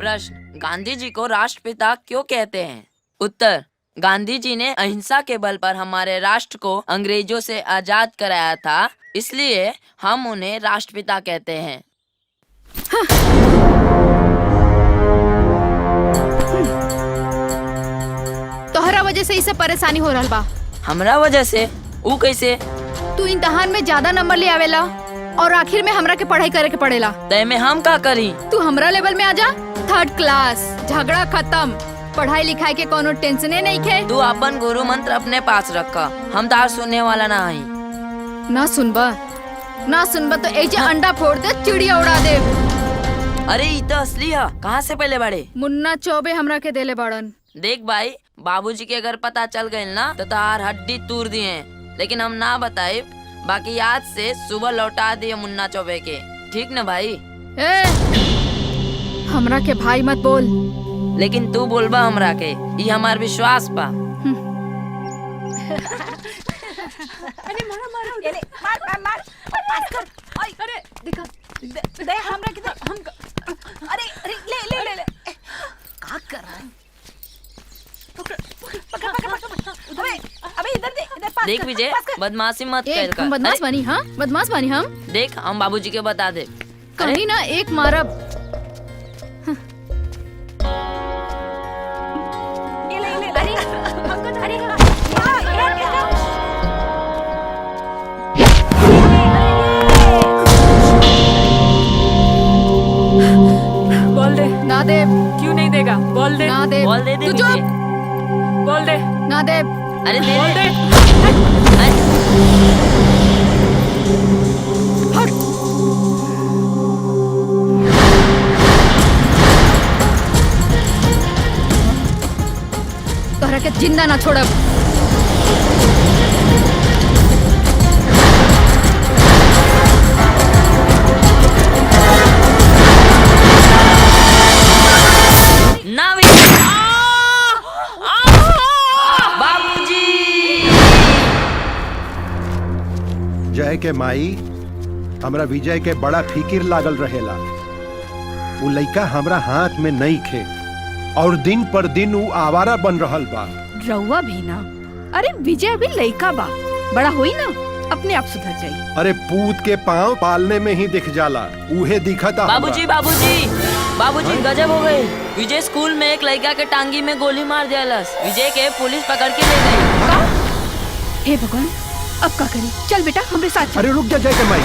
प्रश्न, गांधी जी को राष्ट्रपिता क्यों कहते हैं? उत्तर, गांधी जी ने अहिंसा के बल पर हमारे राष्ट्र को अंग्रेजों से आजाद कराया था, इसलिए हम उन्हें राष्ट्रपिता कहते हैं। तोहरा वजह से इसे परेशानी हो रहा बा। हमरा वजह से? ऊ कैसे? तू इम्तिहान में ज्यादा नंबर ले आवेला और आखिर में हमरा के पढ़ाई करे के पड़ेला। तय में हम का करी? तू हमरा लेवल में आजा। 3rd क्लास, झगड़ा खत्म, पढ़ाई लिखाई के कोनो टेंशने नहीं खे। तू अपन गुरु मंत्र अपने पास रखा, हम तार सुनने वाला ना हई। ना सुनबा तो एजे अंडा फोड़ दे, चिड़िया उड़ा दे। अरे ई तो असली है, कहाँ से पहले बड़े? मुन्ना चौबे हमरा के देले बाड़न। देख भाई, बाबूजी के अगर पता चल गई ना तो तार हड्डी तूर दिए, लेकिन हम ना बताए। बाकी आज से सुबह लौटा दिए मुन्ना चौबे के, ठीक न भाई? ए, हमरा के भाई मत बोल। लेकिन तू बोलबा हमरा के, ये हमार विश्वास बा। अरे मारो ये ले, मार पास कर। अरे देखा दे हमरा के दे, हम अरे ले का कर रहा है? पकड़ अबे इधर पास देख विजय, बदमाशी मत कर। हम बदमाश बनी? हाँ, बदमाश बनी हम? देख, हम बाबूजी के बता दे। कहीं ना एक मारब। ये ले अरे हमको अरे बोल दे। ना दे। क्यों नहीं देगा? बोल दे। ना दे। बोल दे तू चुप। बोल दे। ना दे। अरे दे बोल दे। हट। तोहरा के जिंदा ना छोड़ब। ना विजय। बाबूजी। जय के माई, हमरा विजय के बड़ा फिकिर लागल रहेला। उ लइका हमरा हाथ में नहीं खे और दिन पर दिन उ आवारा बन रहल बा। रउआ भी ना। अरे विजय अभी लइका बा, बड़ा होई ना, अपने आप सुधर जाई। अरे पूत के पाँव पालने में ही दिख जाला, उहे दिखता। बाबूजी गजब हो गई। विजय स्कूल में एक लड़का के टांगी में गोली मार दियालस। विजय के पुलिस पकड़ के ले गई। हे भगवान, अब का करी? चल बेटा हमरे साथ चल। अरे रुक जा जय के माई,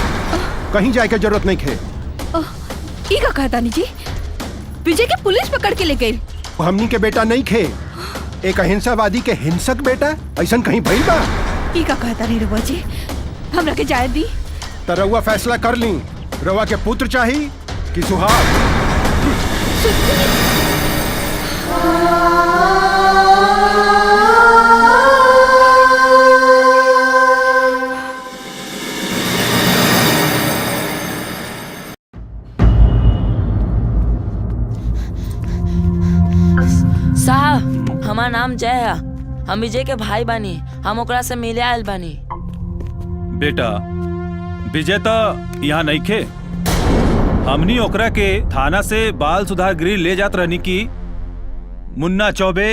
कहीं जाए के जरूरत नहीं खे। ई का कहता नी जी? विजय के पुलिस पकड़ के ले गई। हमनी के बेटा नहीं खे, एक अहिंसावादी के हिंसक बेटा। ऐसन कहीं भइल बा? ई का कहता नी रउआ जी? हमरा के जाए दी। त रउआ फैसला कर ली, रउआ के पुत्र चाही कि सुहाग? साहब, हमार नाम जय है, हम विजय के भाई बानी, हम ओकरा से मिले आयल बानी। बेटा, विजय तो यहाँ नहीं खे। हमनी ओकरा के थाना से बाल सुधार गृह ले जात रहनी की मुन्ना चौबे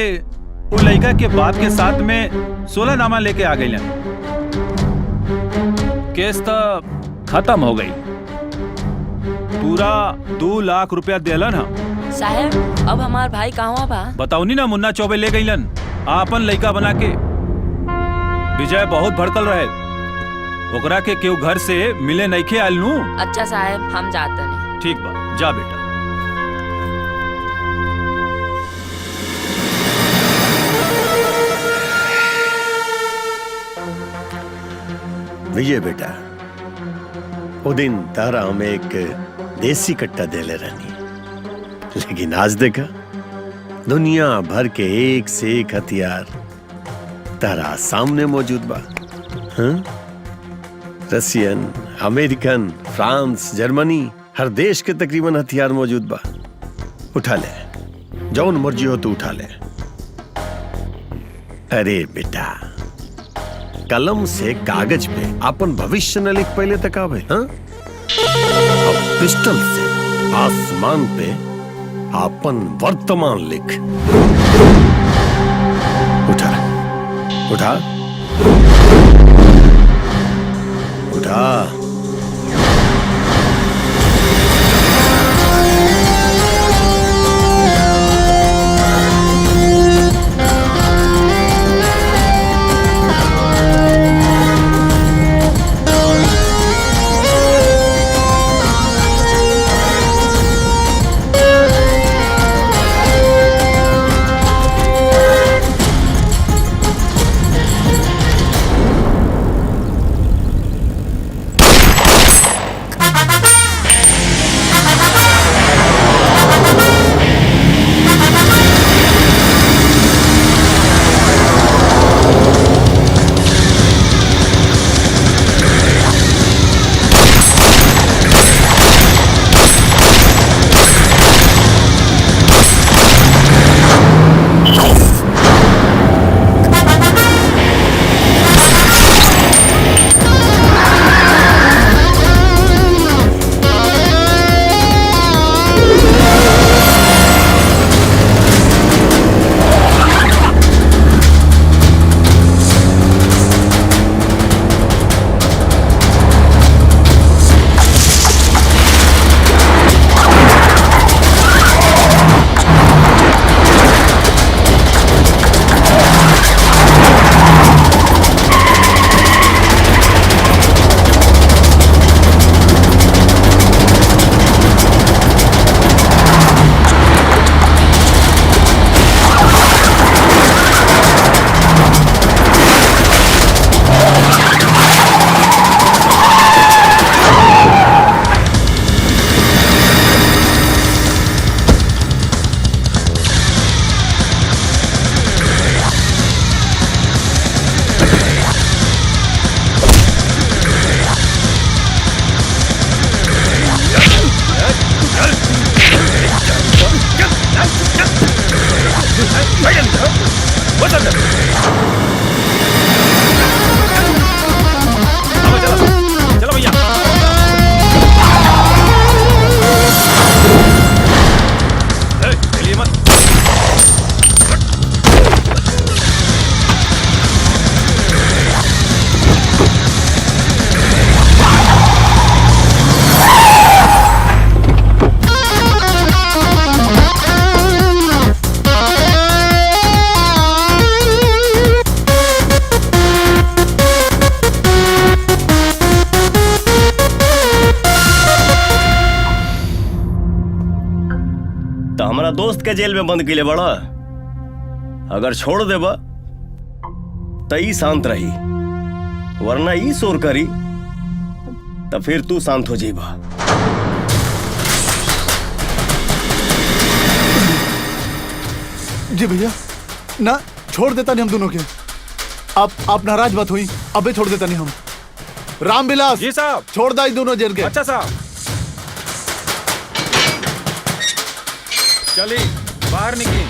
उ लड़का के बाप के साथ में 16 नामा लेके आ गई। केस तो खत्म हो गई, पूरा 2 लाख रुपया देलन हम। साहब, अब हमार भाई कहाँ बा? बताऊनी ना, मुन्ना चौबे ले गईलन आपन लड़का बना के। विजय बहुत भड़कल रहे, ओकरा के केहू घर से मिले नहीं खे आयल नू। अच्छा साहब, हम जाते नहीं। ठीक बा, जा बेटा। विजय बेटा, वो दिन तारा हमें एक देसी कट्टा दे ले रहनी, लेकिन आज देखा दुनिया भर के एक से एक हथियार तारा सामने मौजूद बा। हाँ? रशियन, अमेरिकन, फ्रांस, जर्मनी, हर देश के तकरीबन हथियार मौजूद बा। उठा ले, जौन मर्जी हो तो उठा ले। अरे बेटा, कलम से कागज पे अपन भविष्य न लिख पहले तक आवे। हाँ? अब पिस्टल से आसमान पे अपन वर्तमान लिख। उठा उठा उठा। हमारा दोस्त के जेल में बंद किले बड़ा, अगर छोड़ देबा तो ई शांत रही, वरना ई शोर करी तो फिर तू शांत हो जाइबा। जी भैया, ना छोड़ देता नहीं हम दोनों के। आप नाराज मत हुई, अबे छोड़ देता नहीं हम। रामविलास जी साहब। छोड़ दा दोनों जेल के। अच्छा साहब। चली बाहर निकली।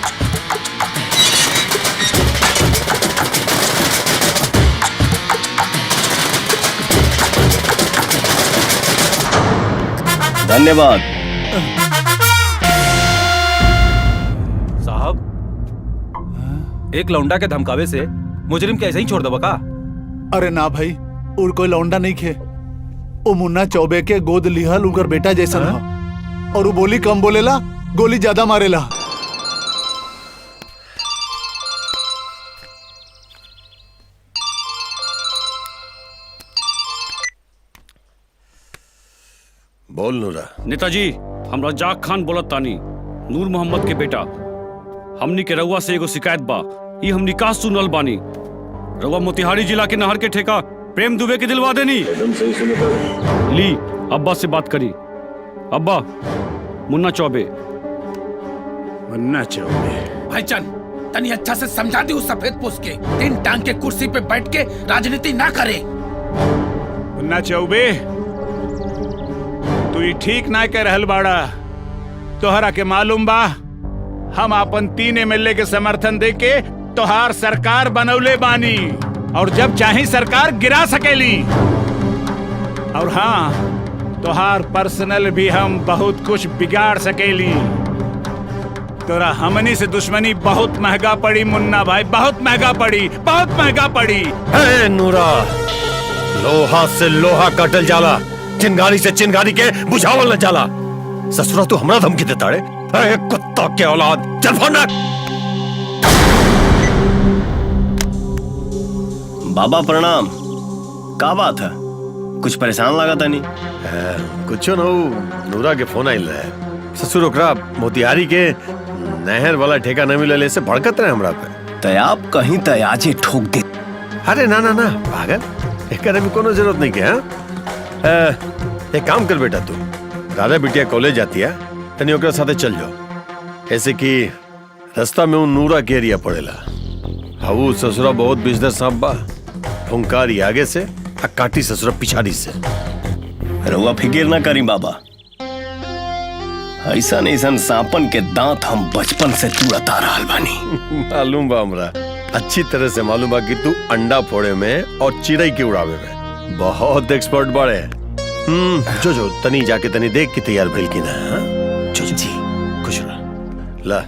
धन्यवाद साहब। एक लौंडा के धमकावे से मुजरिम के ऐसे ही छोड़ दो बका? अरे ना भाई, और कोई लौंडा नहीं खे। वो मुन्ना चौबे के गोद लिहल उनकर बेटा जैसा ना, और वो बोली कम बोलेला, गोली ज्यादा मारेला। बोल नूरा। नेताजी, हम रजाक खान बोलत तानी, नूर मोहम्मद के बेटा। हमनी के रउआ से एगो शिकायत बा। ई हमनी का सुनल बानी, रउआ मोतिहारी जिला के नहर के ठेका प्रेम दुबे के दिलवा देनी। ली अब्बा से बात करी। अब्बा, मुन्ना चौबे। मुन्ना चौबे भाईजान, तनी अच्छा से समझा दी उस सफेद पोस्ट के, तीन टांग के कुर्सी पे बैठ के राजनीति ना करे। मुन्ना चौबे, तू ही ठीक ना कह रहल बाड़ा। तोहरा के मालूम बा, हम अपन 3 MLA के समर्थन दे के तोहार सरकार बनौले बानी, और जब चाहे सरकार गिरा सकेली। और हाँ, तोहार पर्सनल भी हम बहुत कुछ बिगाड़ सकेली। तोरा हमनी से दुश्मनी बहुत महंगा पड़ी मुन्ना भाई, बहुत महंगा पड़ी, बहुत महंगा पड़ी। हे नूरा, लोहा से लोहा कटल जाला, चिंगारी से चिंगारी के बुझावल न जाला। ससुरा तू हमरा धमकी देता रे? अरे कुत्ता के औलाद, चल फोन रख। बाबा प्रणाम। का बात है, कुछ परेशान लगा था नहीं? कुछ न हो, नूरा के फोन आइल रहे। ससुर ओकरा मोतिहारी के नहर वाला ठेका न मिलले से भड़कत रहे हमरा पे। तो आप कहीं तयाजे ठोक दे। अरे ना ना ना पागल, एकरे में कोनो जरूरत नहीं के। एक काम कर बेटा, तू राधा बिटिया कॉलेज जाती है, तनी ओकरा साथे चल जाओ। ऐसे कि रास्ता में वो नूरा के एरिया पड़ेला। हाउ ससुरा बहुत बिजदर सांप बा, फुंकारी आगे से आ काटी ससुरा पिछाड़ी से। रउआ फिक्र ना करी बाबा, ऐसा ऐसा सांपन के दांत हम बचपन से तुड़त आ रहल बानी। मालूम बा हमरा, अच्छी तरह से मालूम बा कि तू अंडा फोड़े में और चिड़ै के उड़ावे में बहुत एक्सपर्ट बाड़े। जो जो तनी जाके तनी देख के तैयार भइल की ना। जो जी खुश रह। ला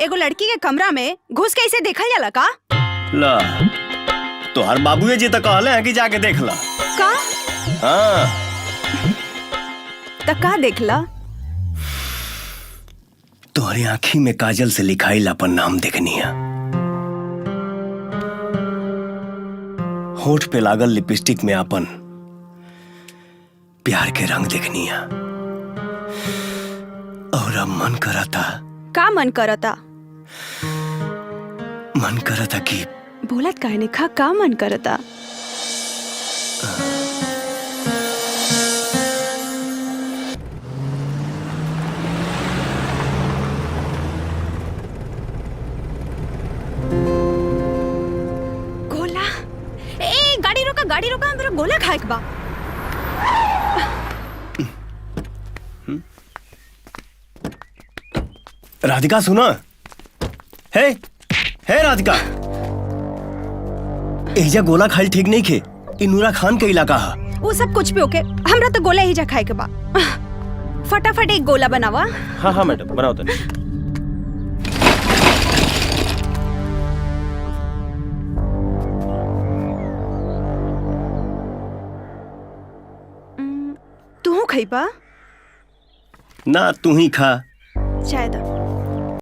एगो लड़की के कमरा में घुस कैसे देखा जाला का? ला तो हर बाबूए जी तो कहले हैं कि जाके देख ला। का? हाँ त का देखला? तुम्हारी आँखी में काजल से लिखाई अपन नाम देखनी है, होठ पे लागल लिपस्टिक में अपन प्यार के रंग देखनी है। और अब मन करा था। का मन करता? मन करा था कि बोलत काहे ने खा, का मन करता? गोला? ए गाड़ी रोका, हमरा गोला खाए के बा। राधिका सुना, हे राधिका, एजा गोला खाइल ठीक नहीं खे, नूरा खान के इलाका है। वो सब कुछ भी ओके, हमरा तो गोला ही जा खाए के बा। फटाफट एक गोला बनावा। हाँ हाँ मैडम बनाओ तनी। तू खइबा? ना तू ही खा। शायद